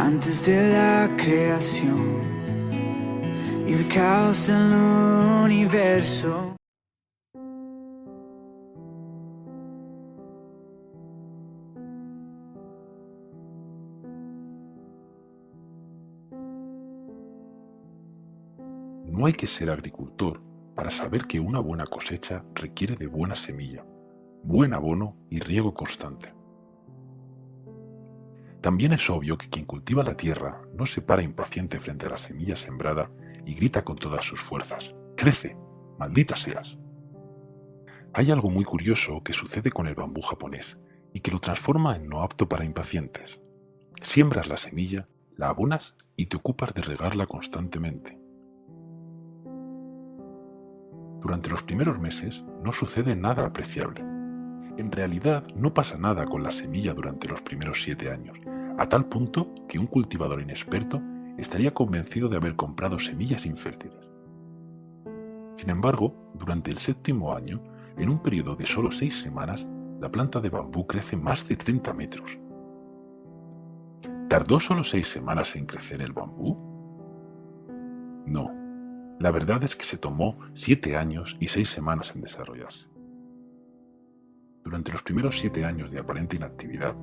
antes de la creación y el caos en el universo. No hay que ser agricultor para saber que una buena cosecha requiere de buena semilla, buen abono y riego constante. También es obvio que quien cultiva la tierra no se para impaciente frente a la semilla sembrada y grita con todas sus fuerzas: ¡crece! ¡Maldita seas! Hay algo muy curioso que sucede con el bambú japonés y que lo transforma en no apto para impacientes. Siembras la semilla, la abonas y te ocupas de regarla constantemente. Durante los primeros meses no sucede nada apreciable. En realidad no pasa nada con la semilla durante los primeros 7 años, a tal punto que un cultivador inexperto estaría convencido de haber comprado semillas infértiles. Sin embargo, durante el 7º año, en un periodo de solo 6 semanas, la planta de bambú crece más de 30 metros. ¿Tardó solo 6 semanas en crecer el bambú? No. La verdad es que se tomó 7 años y 6 semanas en desarrollarse. Durante los primeros 7 años de aparente inactividad,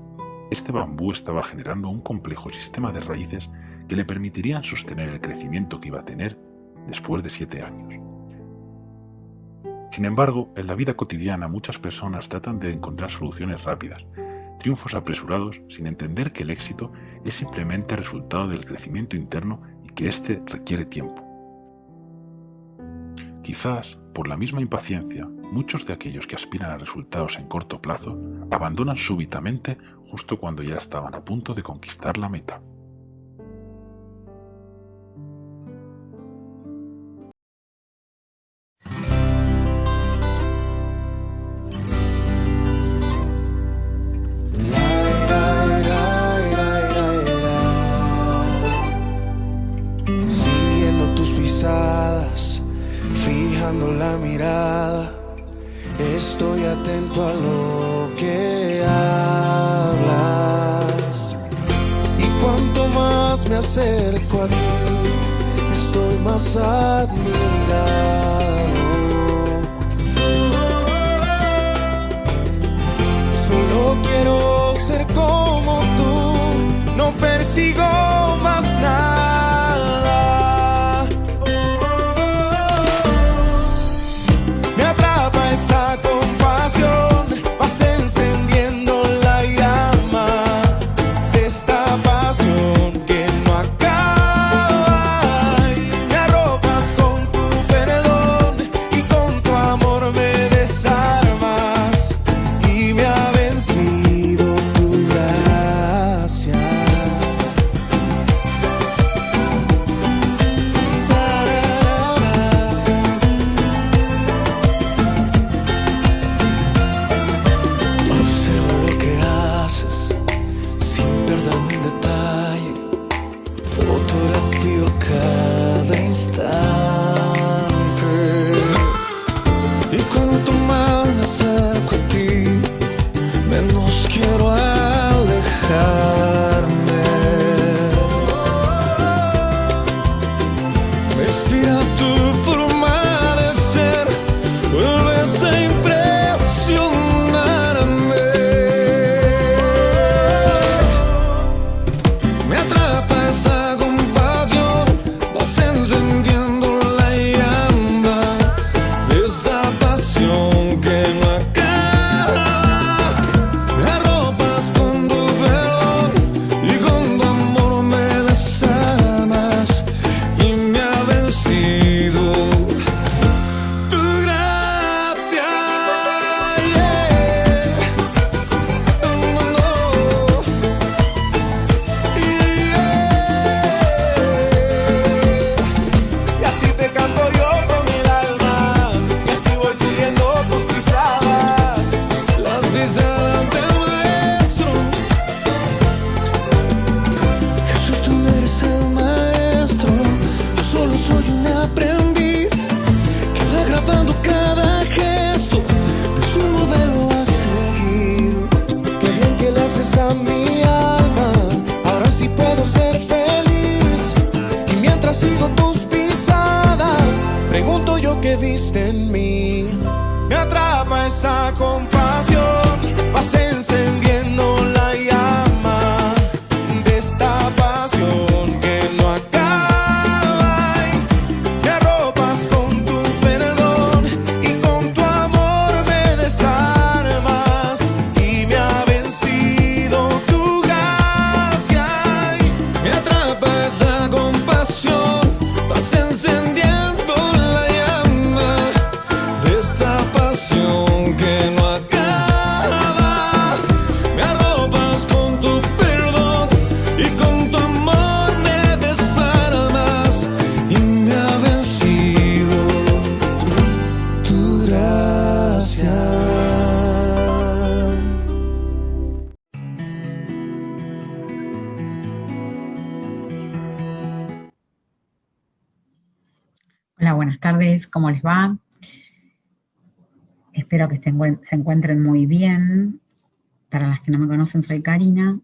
este bambú estaba generando un complejo sistema de raíces que le permitirían sostener el crecimiento que iba a tener después de 7 años. Sin embargo, en la vida cotidiana muchas personas tratan de encontrar soluciones rápidas, triunfos apresurados, sin entender que el éxito es simplemente resultado del crecimiento interno y que éste requiere tiempo. Quizás, por la misma impaciencia, muchos de aquellos que aspiran a resultados en corto plazo abandonan súbitamente justo cuando ya estaban a punto de conquistar la meta. Siguiendo tus pisadas, fijando la mirada, estoy atento a lo que hablas. Y cuanto más me acerco a ti, estoy más admirado. Solo quiero ser como tú, no persigo más nada. Esa compasión, vas encendiendo la llama de esta pasión que no acaba. Y me arropas con tu perdón y con tu amor me desarmas y me ha vencido tu gracia. pusiste en mí. Me atrapa esa compasión, vas encendiendo la llama de esta pasión que no acaba. Me arropas con tu perdón y con tu amor me desarmas y me ha vencido tu gracia. Me atrapa esa compasión, vas encendiendo la llama de esta pasión que no acaba. Me arropas con tu perdón y con tu amor me desarmas y me ha vencido tu gracia. Hola, buenas tardes, ¿cómo les va? Espero que se encuentren muy bien. Para las que no me conocen, soy Karina.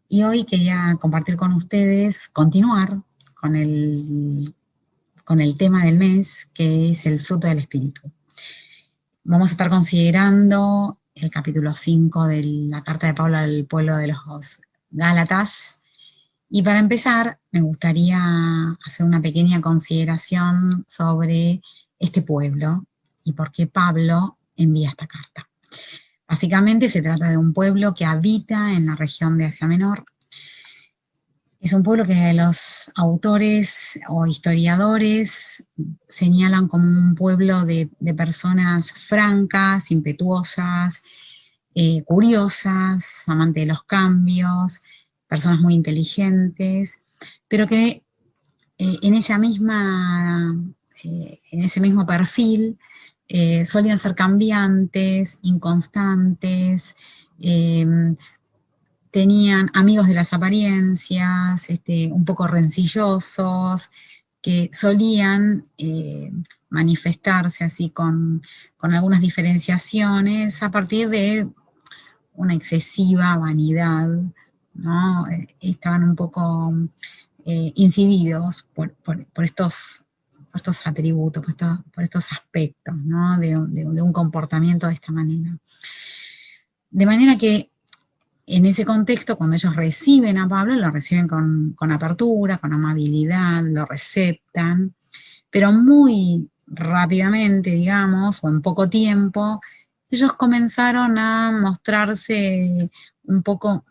Y hoy quería compartir con ustedes, continuar con el tema del mes, que es el fruto del Espíritu. Vamos a estar considerando el capítulo 5 de la carta de Pablo al pueblo de los Gálatas. Y para empezar, me gustaría hacer una pequeña consideración sobre este pueblo y por qué Pablo envía esta carta. Básicamente se trata de un pueblo que habita en la región de Asia Menor. Es un pueblo que los autores o historiadores señalan como un pueblo de personas francas, impetuosas, curiosas, amantes de los cambios, personas muy inteligentes, pero que en ese mismo perfil solían ser cambiantes, inconstantes, tenían amigos de las apariencias, un poco rencillosos, que solían manifestarse así con algunas diferenciaciones a partir de una excesiva vanidad, ¿no? Estaban un poco incididos por estos atributos, por estos aspectos, ¿no? de un comportamiento de esta manera. De manera que en ese contexto, cuando ellos reciben a Pablo, lo reciben con apertura, con amabilidad, lo receptan, pero muy rápidamente, digamos, o en poco tiempo, ellos comenzaron a mostrarse un poco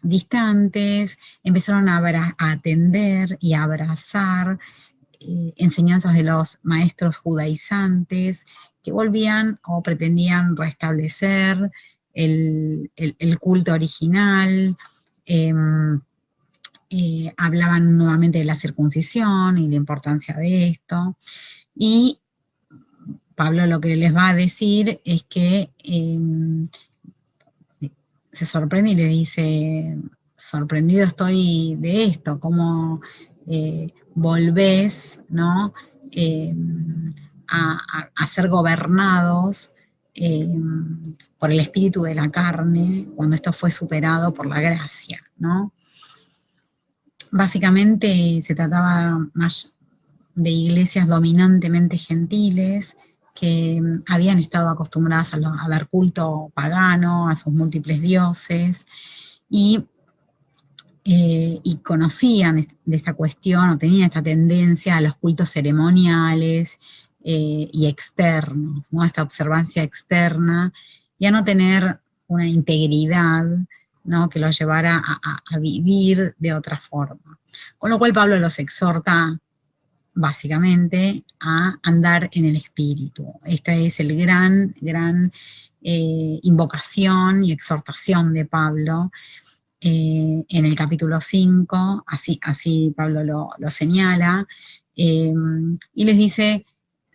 distantes, empezaron a atender y a abrazar enseñanzas de los maestros judaizantes que volvían o pretendían restablecer el culto original, hablaban nuevamente de la circuncisión y la importancia de esto, y Pablo lo que les va a decir es que se sorprende y le dice, sorprendido estoy de esto, cómo volvés, ¿no? A ser gobernados por el espíritu de la carne, cuando esto fue superado por la gracia, ¿no? Básicamente se trataba más de iglesias dominantemente gentiles, que habían estado acostumbradas a dar culto pagano, a sus múltiples dioses, y conocían de esta cuestión, o tenían esta tendencia a los cultos ceremoniales y externos, ¿no? Esta observancia externa, y a no tener una integridad, ¿no? Que los llevara a vivir de otra forma. Con lo cual Pablo los exhorta básicamente a andar en el espíritu. Esta es el gran invocación y exhortación de Pablo en el capítulo 5, así Pablo lo señala, y les dice,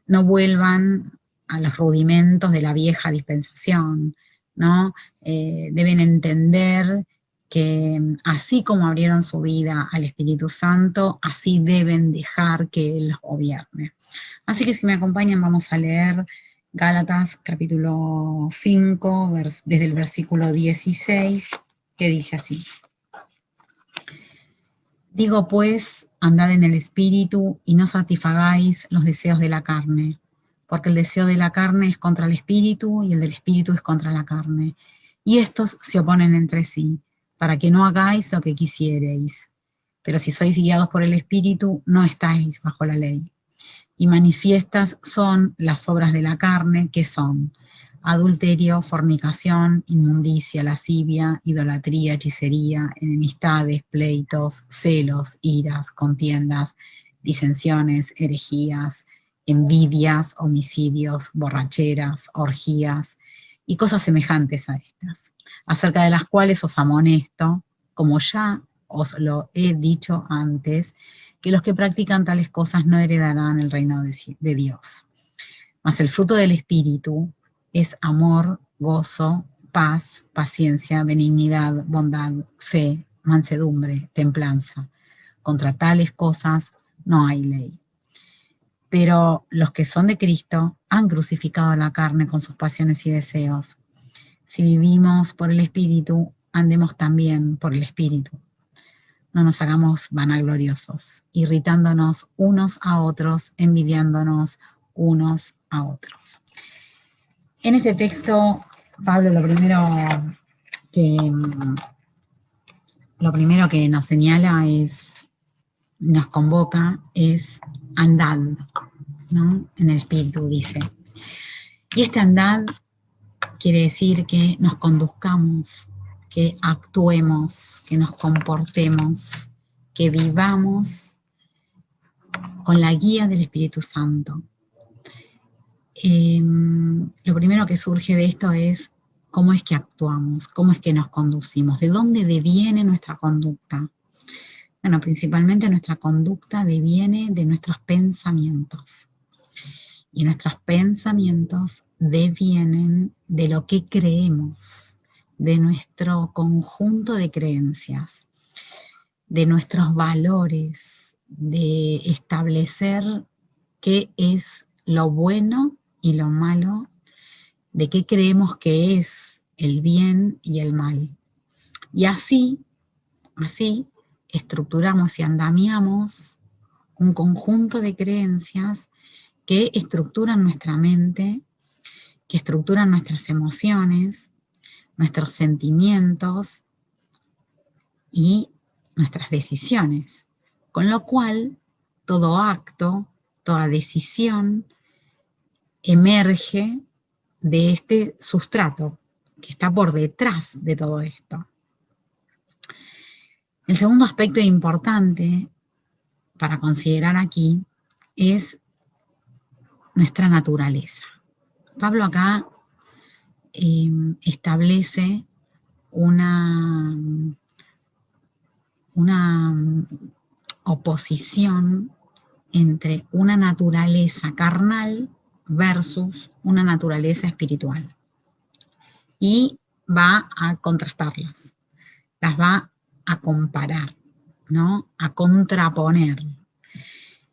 no vuelvan a los rudimentos de la vieja dispensación, ¿no? Deben entender que así como abrieron su vida al Espíritu Santo, así deben dejar que Él los gobierne. Así que si me acompañan vamos a leer Gálatas capítulo 5, desde el versículo 16, que dice así. Digo pues, andad en el espíritu y no satisfagáis los deseos de la carne, porque el deseo de la carne es contra el espíritu y el del espíritu es contra la carne. Y estos se oponen entre sí, para que no hagáis lo que quisiereis. Pero si sois guiados por el espíritu, no estáis bajo la ley. Y manifiestas son las obras de la carne, que son adulterio, fornicación, inmundicia, lascivia, idolatría, hechicería, enemistades, pleitos, celos, iras, contiendas, disensiones, herejías, envidias, homicidios, borracheras, orgías y cosas semejantes a estas, acerca de las cuales os amonesto, como ya os lo he dicho antes, que los que practican tales cosas no heredarán el reino de Dios. Mas el fruto del Espíritu es amor, gozo, paz, paciencia, benignidad, bondad, fe, mansedumbre, templanza. Contra tales cosas no hay ley. Pero los que son de Cristo han crucificado la carne con sus pasiones y deseos. Si vivimos por el Espíritu, andemos también por el Espíritu. No nos hagamos vanagloriosos, irritándonos unos a otros, envidiándonos unos a otros. En este texto, Pablo lo primero que nos señala nos convoca es andad, ¿no? En el espíritu dice. Y este andad quiere decir que nos conduzcamos, que actuemos, que nos comportemos, que vivamos con la guía del Espíritu Santo. Lo primero que surge de esto es cómo es que actuamos, cómo es que nos conducimos, de dónde deviene nuestra conducta. Bueno, principalmente nuestra conducta deviene de nuestros pensamientos. Y nuestros pensamientos devienen de lo que creemos, de nuestro conjunto de creencias, de nuestros valores, de establecer qué es lo bueno y lo malo, de qué creemos que es el bien y el mal. Y así estructuramos y andamiamos un conjunto de creencias que estructuran nuestra mente, que estructuran nuestras emociones, nuestros sentimientos y nuestras decisiones. Con lo cual, todo acto, toda decisión emerge de este sustrato que está por detrás de todo esto. El segundo aspecto importante para considerar aquí es nuestra naturaleza. Pablo acá establece una oposición entre una naturaleza carnal versus una naturaleza espiritual. Y va a contrastarlas, las va a comparar, ¿no? A contraponer.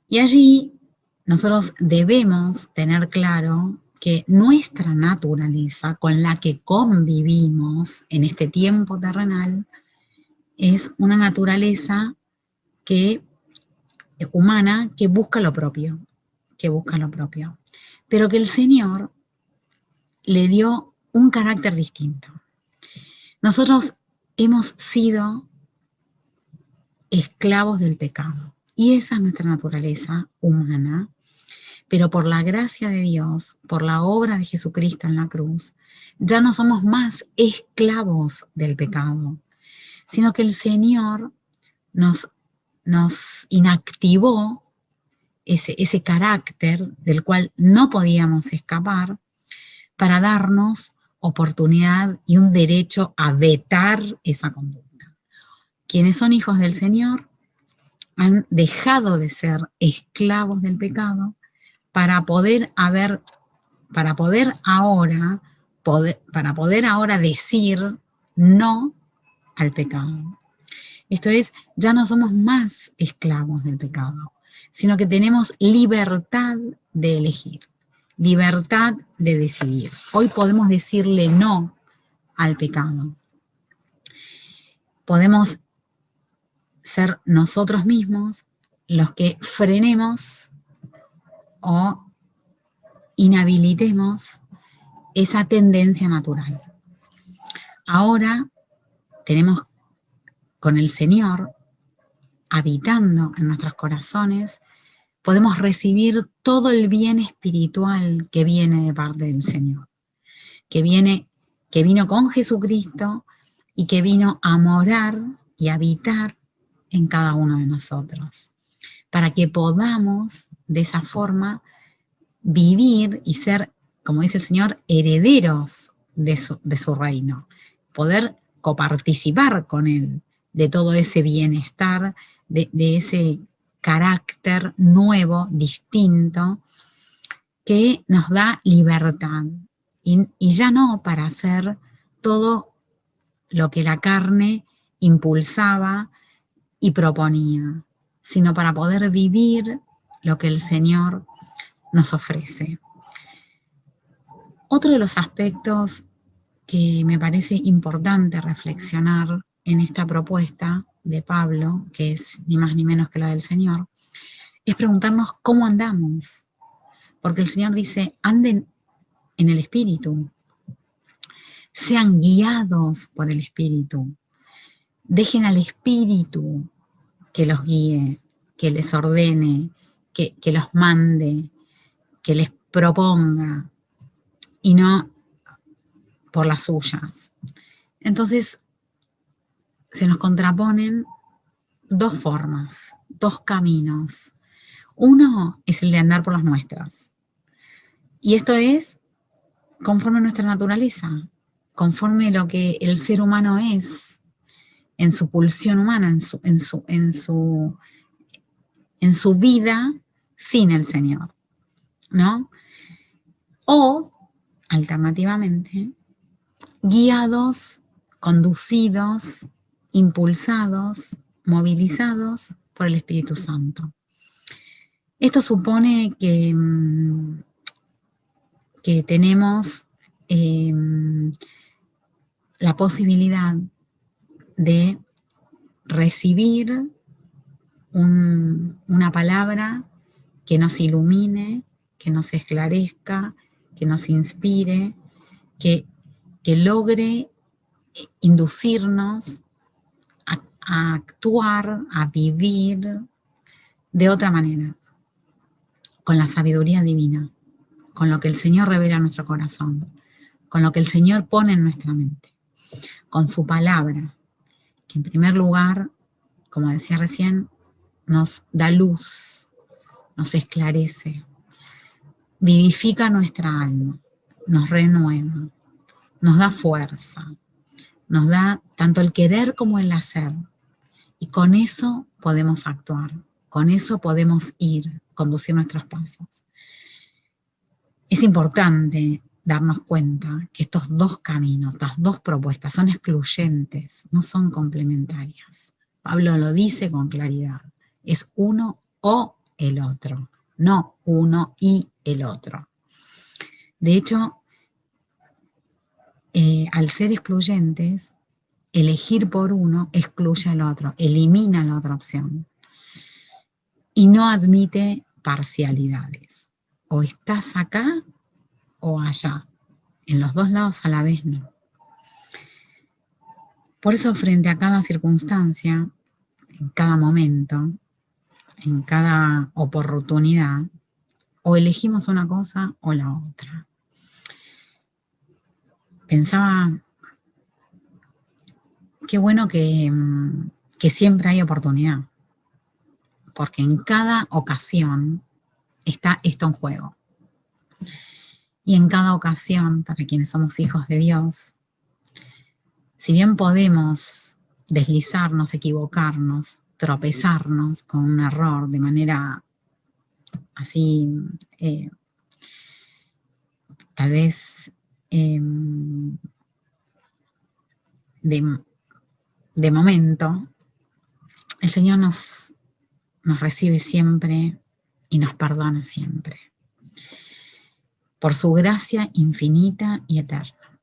Y allí nosotros debemos tener claro que nuestra naturaleza con la que convivimos en este tiempo terrenal es una naturaleza humana que busca lo propio, pero que el Señor le dio un carácter distinto. Nosotros hemos sido esclavos del pecado y esa es nuestra naturaleza humana, pero por la gracia de Dios, por la obra de Jesucristo en la cruz, ya no somos más esclavos del pecado, sino que el Señor nos inactivó ese carácter del cual no podíamos escapar para darnos oportunidad y un derecho a vetar esa conducta. Quienes son hijos del Señor han dejado de ser esclavos del pecado para poder ahora decir no al pecado. Esto es, ya no somos más esclavos del pecado, sino que tenemos libertad de elegir, libertad de decidir. Hoy podemos decirle no al pecado. Podemos ser nosotros mismos los que frenemos o inhabilitemos esa tendencia natural. Ahora tenemos con el Señor habitando en nuestros corazones, podemos recibir todo el bien espiritual que viene de parte del Señor, que vino con Jesucristo y que vino a morar y habitar en cada uno de nosotros, para que podamos de esa forma vivir y ser, como dice el Señor, herederos de su reino, poder coparticipar con Él de todo ese bienestar, de ese carácter nuevo, distinto, que nos da libertad. Y ya no para hacer todo lo que la carne impulsaba y proponía, sino para poder vivir lo que el Señor nos ofrece. Otro de los aspectos que me parece importante reflexionar en esta propuesta de Pablo, que es ni más ni menos que la del Señor, es preguntarnos cómo andamos. Porque el Señor dice, anden en el Espíritu, sean guiados por el Espíritu, dejen al Espíritu que los guíe, que les ordene, que los mande, que les proponga, y no por las suyas. Entonces, se nos contraponen dos formas, dos caminos. Uno es el de andar por las nuestras. Y esto es conforme a nuestra naturaleza, conforme a lo que el ser humano es, en su pulsión humana, en su vida sin el Señor, ¿no? O, alternativamente, guiados, conducidos, impulsados, movilizados por el Espíritu Santo. Esto supone que tenemos la posibilidad de recibir una palabra que nos ilumine, que nos esclarezca, que nos inspire, que logre inducirnos a actuar, a vivir de otra manera, con la sabiduría divina, con lo que el Señor revela en nuestro corazón, con lo que el Señor pone en nuestra mente, con su palabra, que en primer lugar, como decía recién, nos da luz, nos esclarece, vivifica nuestra alma, nos renueva, nos da fuerza, nos da tanto el querer como el hacer. Y con eso podemos actuar, con eso podemos ir, conducir nuestros pasos. Es importante darnos cuenta que estos dos caminos, las dos propuestas, son excluyentes, no son complementarias. Pablo lo dice con claridad, es uno o el otro, no uno y el otro. De hecho, al ser excluyentes, elegir por uno excluye al otro, elimina la otra opción y no admite parcialidades. O estás acá o allá. En los dos lados a la vez no. Por eso, frente a cada circunstancia, en cada momento, en cada oportunidad, o elegimos una cosa o la otra. Pensaba, qué bueno que siempre hay oportunidad, porque en cada ocasión está esto en juego. Y en cada ocasión, para quienes somos hijos de Dios, si bien podemos deslizarnos, equivocarnos, tropezarnos con un error de manera así, tal vez de momento, el Señor nos recibe siempre y nos perdona siempre, por su gracia infinita y eterna.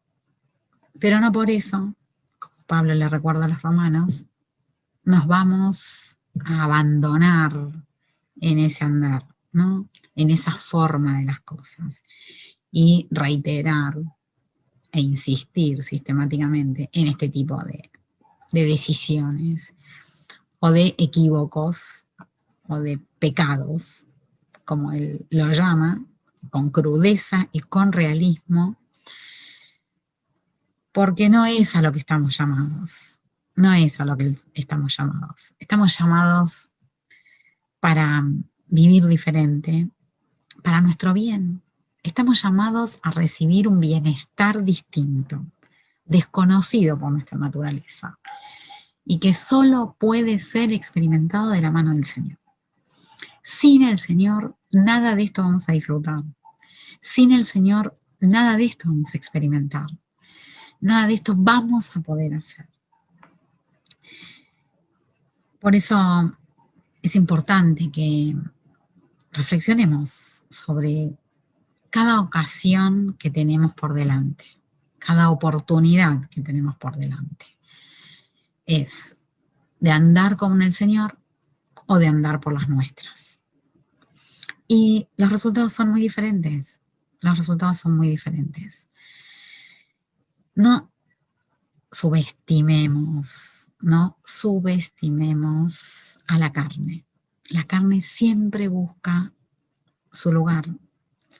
Pero no por eso, como Pablo le recuerda a los romanos, nos vamos a abandonar en ese andar, ¿no? En esa forma de las cosas y reiterar e insistir sistemáticamente en este tipo de decisiones o de equívocos o de pecados, como él lo llama, con crudeza y con realismo, porque no es a lo que estamos llamados, no es a lo que estamos llamados. Estamos llamados para vivir diferente, para nuestro bien. Estamos llamados a recibir un bienestar distinto, desconocido por nuestra naturaleza, y que solo puede ser experimentado de la mano del Señor. Sin el Señor, nada de esto vamos a disfrutar. Sin el Señor, nada de esto vamos a experimentar. Nada de esto vamos a poder hacer. Por eso es importante que reflexionemos sobre cada ocasión que tenemos por delante, cada oportunidad que tenemos por delante. ¿Es de andar con el Señor o de andar por las nuestras? Y los resultados son muy diferentes. Los resultados son muy diferentes. No subestimemos a la carne. La carne siempre busca su lugar,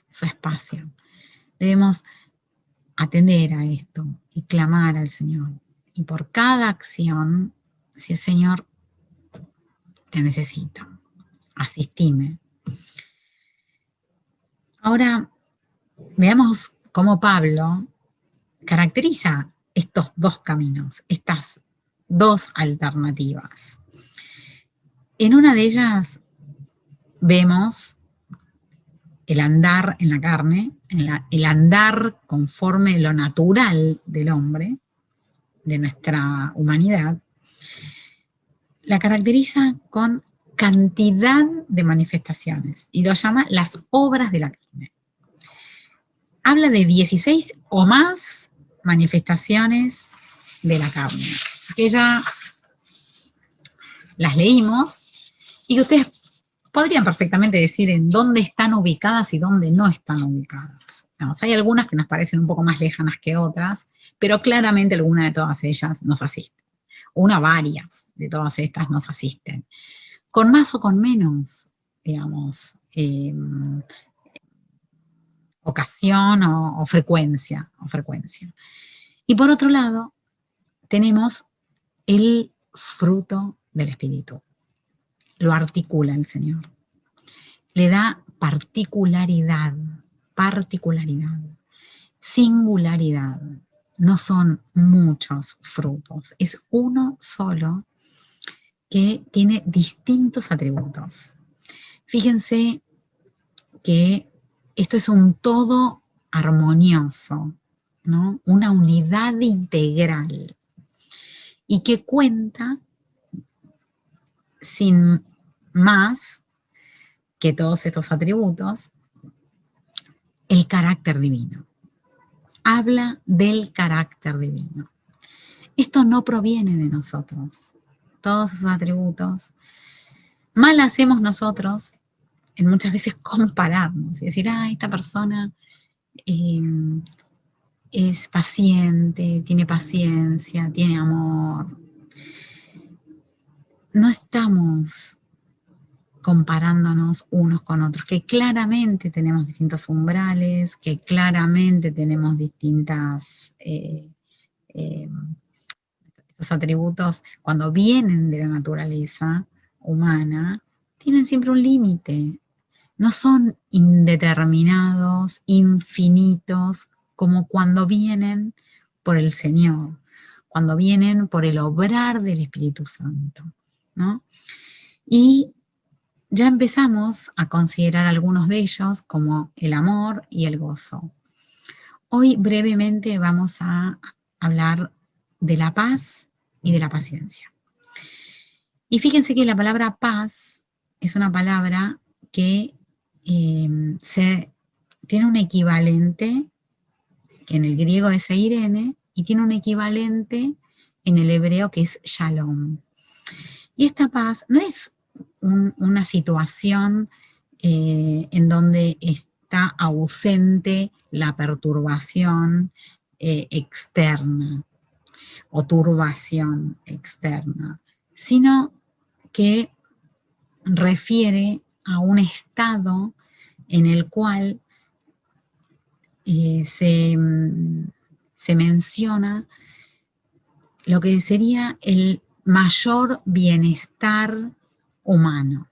su espacio. Debemos atender a esto y clamar al Señor. Y por cada acción, si el Señor, te necesito, asistime. Ahora, veamos cómo Pablo caracteriza estos dos caminos, estas dos alternativas. En una de ellas vemos el andar en la carne, el andar conforme lo natural del hombre, de nuestra humanidad, la caracteriza con cantidad de manifestaciones y lo llama las obras de la carne. Habla de 16 o más manifestaciones de la carne, que ya las leímos y que ustedes podrían perfectamente decir en dónde están ubicadas y dónde no están ubicadas. Vamos, hay algunas que nos parecen un poco más lejanas que otras, pero claramente alguna de todas ellas nos asisten. Una, varias de todas estas nos asisten. Con más o con menos, digamos, ocasión o frecuencia. Y por otro lado, tenemos el fruto del Espíritu. Lo articula el Señor. Le da particularidad, singularidad. No son muchos frutos, es uno solo que tiene distintos atributos. Fíjense que esto es un todo armonioso, ¿no? Una unidad integral y que cuenta sin más que todos estos atributos el carácter divino. Habla del carácter divino. Esto no proviene de nosotros. Todos esos atributos. Mal hacemos nosotros en muchas veces compararnos y decir, esta persona es paciente, tiene paciencia, tiene amor. No estamos comparándonos unos con otros, que claramente tenemos distintos umbrales, que claramente tenemos distintas, estos atributos cuando vienen de la naturaleza humana, tienen siempre un límite, no son indeterminados, infinitos, como cuando vienen por el Señor, cuando vienen por el obrar del Espíritu Santo, ¿no? Y ya empezamos a considerar algunos de ellos como el amor y el gozo. Hoy brevemente vamos a hablar de la paz y de la paciencia. Y fíjense que la palabra paz es una palabra que tiene un equivalente, que en el griego es eirene, y tiene un equivalente en el hebreo que es shalom. Y esta paz no es una situación en donde está ausente la perturbación externa o turbación externa, sino que refiere a un estado en el cual se menciona lo que sería el mayor bienestar humano,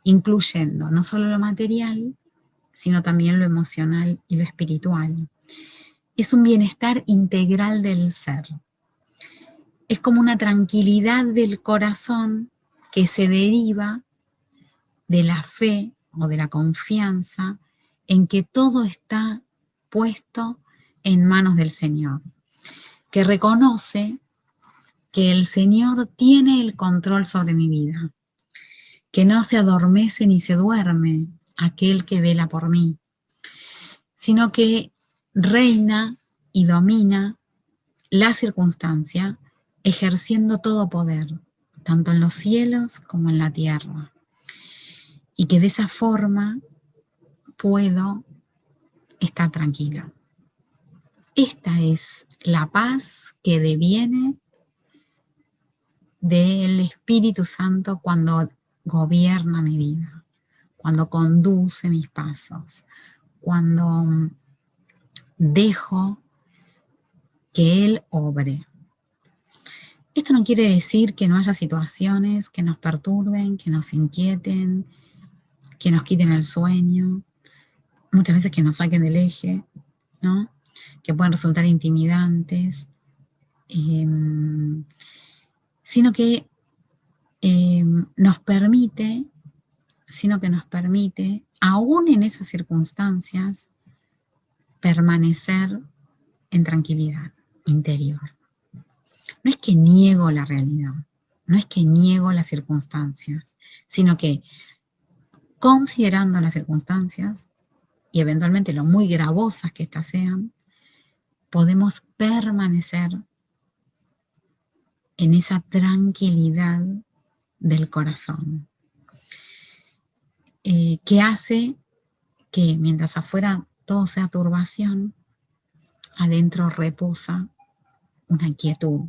incluyendo no solo lo material, sino también lo emocional y lo espiritual. Es un bienestar integral del ser. Es como una tranquilidad del corazón que se deriva de la fe o de la confianza en que todo está puesto en manos del Señor, que reconoce que el Señor tiene el control sobre mi vida, que no se adormece ni se duerme aquel que vela por mí, sino que reina y domina la circunstancia, ejerciendo todo poder, tanto en los cielos como en la tierra, y que de esa forma puedo estar tranquila. Esta es la paz que deviene del Espíritu Santo cuando gobierna mi vida, cuando conduce mis pasos, cuando dejo que Él obre. Esto no quiere decir que no haya situaciones que nos perturben, que nos inquieten, que nos quiten el sueño, muchas veces que nos saquen del eje, ¿no? Que pueden resultar intimidantes, sino que nos permite, aún en esas circunstancias, permanecer en tranquilidad interior. No es que niego la realidad, no es que niego las circunstancias, sino que considerando las circunstancias y eventualmente lo muy gravosas que éstas sean, podemos permanecer en esa tranquilidad del corazón, que hace que mientras afuera todo sea turbación, adentro reposa una quietud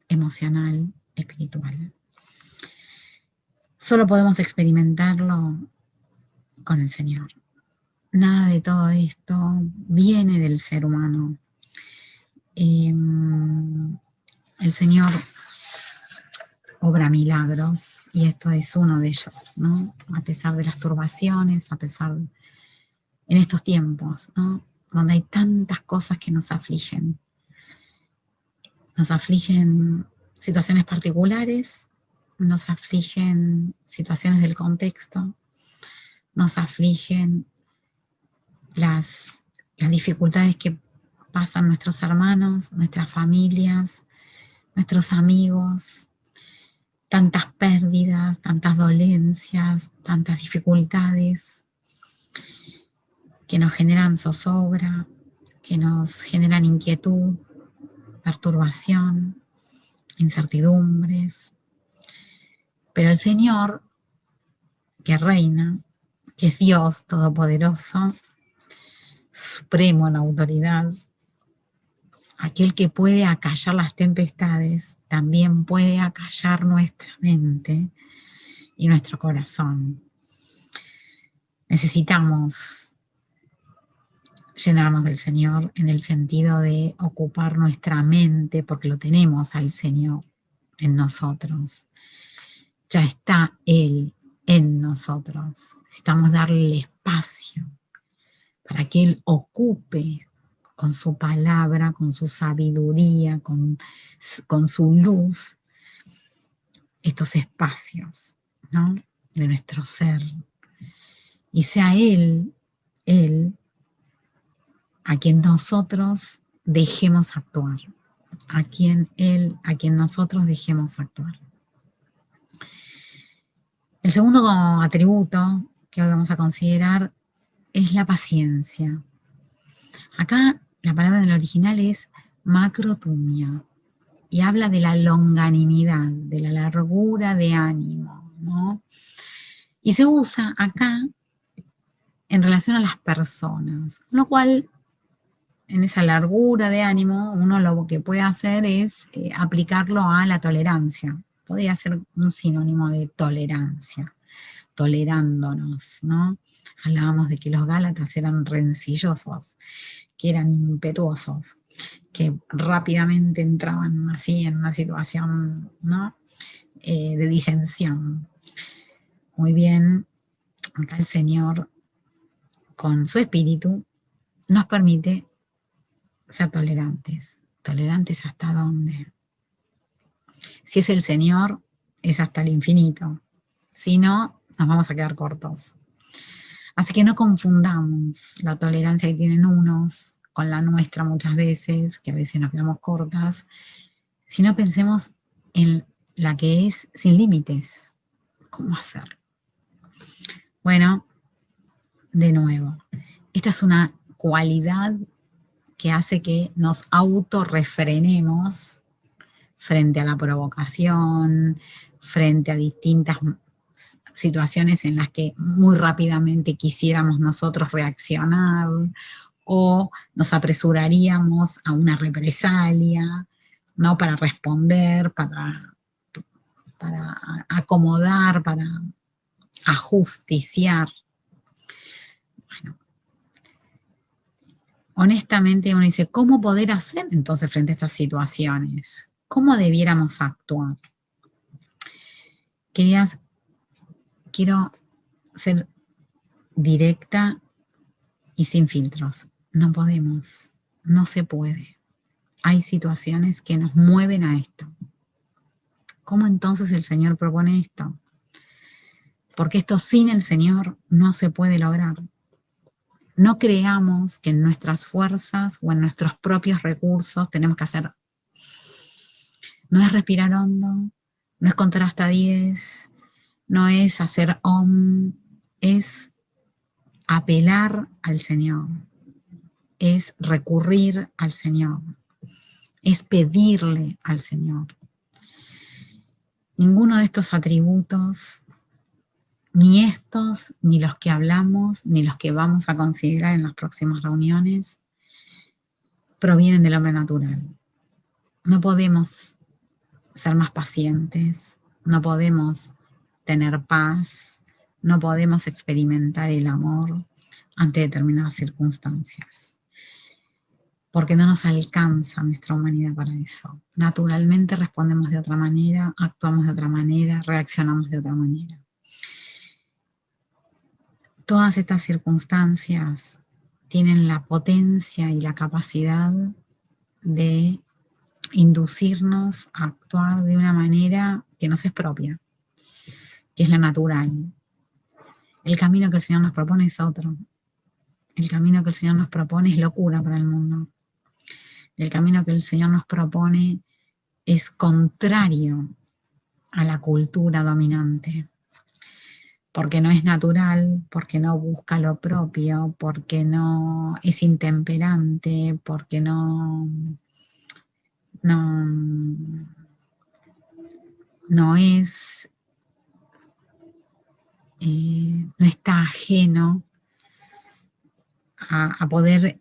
emocional, espiritual. Solo podemos experimentarlo con el Señor. Nada de todo esto viene del ser humano. El Señor obra milagros y esto es uno de ellos, ¿no? A pesar de las turbaciones, a pesar en estos tiempos, ¿no? Donde hay tantas cosas que nos afligen. Nos afligen situaciones particulares, nos afligen situaciones del contexto, nos afligen las dificultades que pasan nuestros hermanos, nuestras familias, nuestros amigos, tantas pérdidas, tantas dolencias, tantas dificultades que nos generan zozobra, que nos generan inquietud, perturbación, incertidumbres. Pero el Señor, que reina, que es Dios Todopoderoso, supremo en autoridad, aquel que puede acallar las tempestades, también puede acallar nuestra mente y nuestro corazón. Necesitamos llenarnos del Señor en el sentido de ocupar nuestra mente, porque lo tenemos al Señor en nosotros. Ya está Él en nosotros. Necesitamos darle espacio para que Él ocupe con su palabra, con su sabiduría, con su luz, estos espacios, ¿no? De nuestro ser. Y sea Él a quien nosotros dejemos actuar, a quien nosotros dejemos actuar. El segundo atributo que hoy vamos a considerar es la paciencia. Acá la palabra en el original es macrotumia y habla de la longanimidad, de la largura de ánimo, ¿no? Y se usa acá en relación a las personas, con lo cual en esa largura de ánimo uno lo que puede hacer es aplicarlo a la tolerancia. Podría ser un sinónimo de tolerancia, tolerándonos, ¿no? Hablábamos de que los gálatas eran rencillosos, que eran impetuosos, que rápidamente entraban así en una situación, ¿no? De disensión. Muy bien, acá el Señor, con su espíritu, nos permite ser tolerantes. ¿Tolerantes hasta dónde? Si es el Señor, es hasta el infinito. Si no, nos vamos a quedar cortos. Así que no confundamos la tolerancia que tienen unos con la nuestra muchas veces, que a veces nos quedamos cortas, sino pensemos en la que es sin límites. ¿Cómo hacer? Bueno, de nuevo, esta es una cualidad que hace que nos autorrefrenemos frente a la provocación, frente a distintas situaciones en las que muy rápidamente quisiéramos nosotros reaccionar o nos apresuraríamos a una represalia, ¿no? Para responder, para acomodar, para ajusticiar. Bueno, honestamente uno dice, ¿cómo poder hacer entonces frente a estas situaciones? ¿Cómo debiéramos actuar? Quiero ser directa y sin filtros. No podemos, no se puede. Hay situaciones que nos mueven a esto. ¿Cómo entonces el Señor propone esto? Porque esto sin el Señor no se puede lograr. No creamos que en nuestras fuerzas o en nuestros propios recursos tenemos que hacer. No es respirar hondo, no es contar hasta 10, no es hacer es apelar al Señor, es recurrir al Señor, es pedirle al Señor. Ninguno de estos atributos, ni estos, ni los que hablamos, ni los que vamos a considerar en las próximas reuniones, provienen del hombre natural. No podemos ser más pacientes, no podemos tener paz, no podemos experimentar el amor ante determinadas circunstancias, porque no nos alcanza nuestra humanidad para eso. Naturalmente respondemos de otra manera, actuamos de otra manera, reaccionamos de otra manera. Todas estas circunstancias tienen la potencia y la capacidad de inducirnos a actuar de una manera que nos es propia, que es la natural. El camino que el Señor nos propone es otro. El camino que el Señor nos propone es locura para el mundo. El camino que el Señor nos propone es contrario a la cultura dominante, porque no es natural, porque no busca lo propio, porque no es intemperante, porque no es, no está ajeno a poder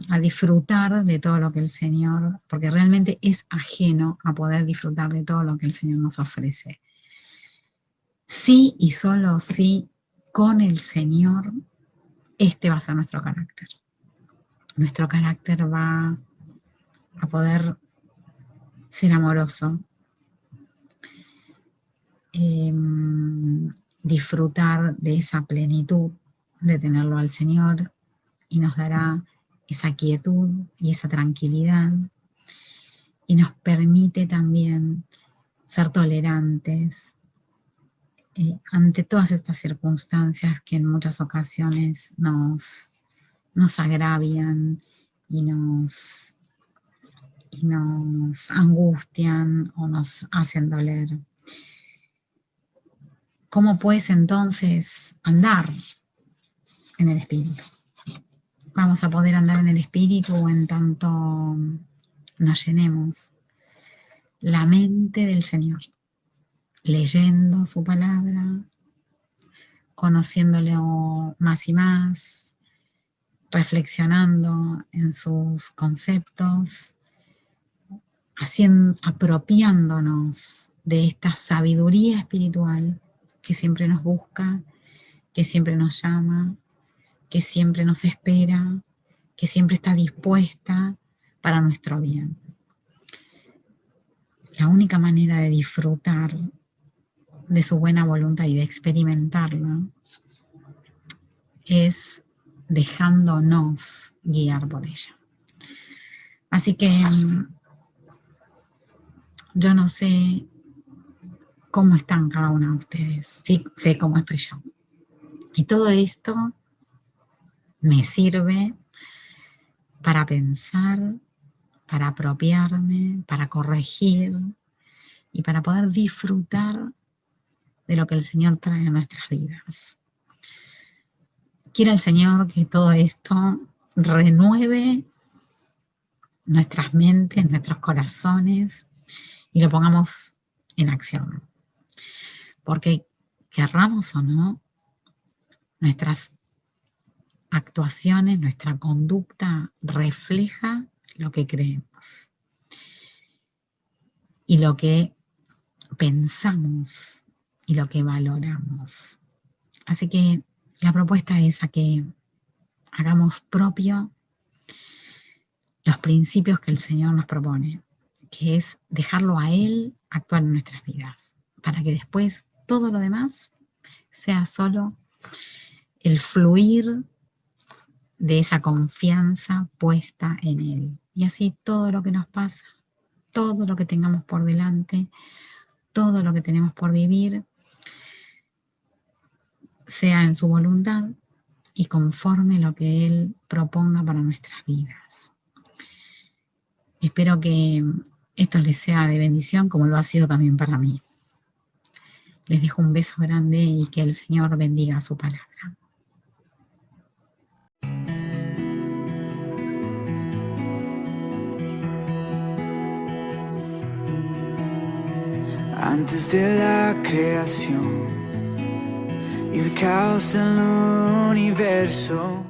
a disfrutar de todo lo que el Señor, porque realmente es ajeno a poder disfrutar de todo lo que el Señor nos ofrece. Sí y solo sí, con el Señor, este va a ser nuestro carácter. Nuestro carácter va a poder ser amoroso, disfrutar de esa plenitud de tenerlo al Señor, y nos dará esa quietud y esa tranquilidad, y nos permite también ser tolerantes ante todas estas circunstancias que en muchas ocasiones nos agravian y nos angustian o nos hacen doler. ¿Cómo pues entonces andar en el Espíritu? Vamos a poder andar en el Espíritu en tanto nos llenemos la mente del Señor, leyendo su palabra, conociéndolo más y más, reflexionando en sus conceptos, apropiándonos de esta sabiduría espiritual que siempre nos busca, que siempre nos llama, que siempre nos espera, que siempre está dispuesta para nuestro bien. La única manera de disfrutar de su buena voluntad y de experimentarla es dejándonos guiar por ella. Así que yo no sé cómo están cada uno de ustedes, sí sé cómo estoy yo. Y todo esto me sirve para pensar, para apropiarme, para corregir y para poder disfrutar de lo que el Señor trae a nuestras vidas. Quiera el Señor que todo esto renueve nuestras mentes, nuestros corazones y lo pongamos en acción. Porque querramos o no, nuestras actuaciones, nuestra conducta refleja lo que creemos y lo que pensamos y lo que valoramos. Así que la propuesta es a que hagamos propio los principios que el Señor nos propone, que es dejarlo a Él actuar en nuestras vidas, para que después todo lo demás sea solo el fluir de esa confianza puesta en Él. Y así todo lo que nos pasa, todo lo que tengamos por delante, todo lo que tenemos por vivir, sea en su voluntad y conforme lo que Él proponga para nuestras vidas. Espero que esto les sea de bendición como lo ha sido también para mí. Les dejo un beso grande y que el Señor bendiga su palabra. Antes de la creación y el caos en el universo,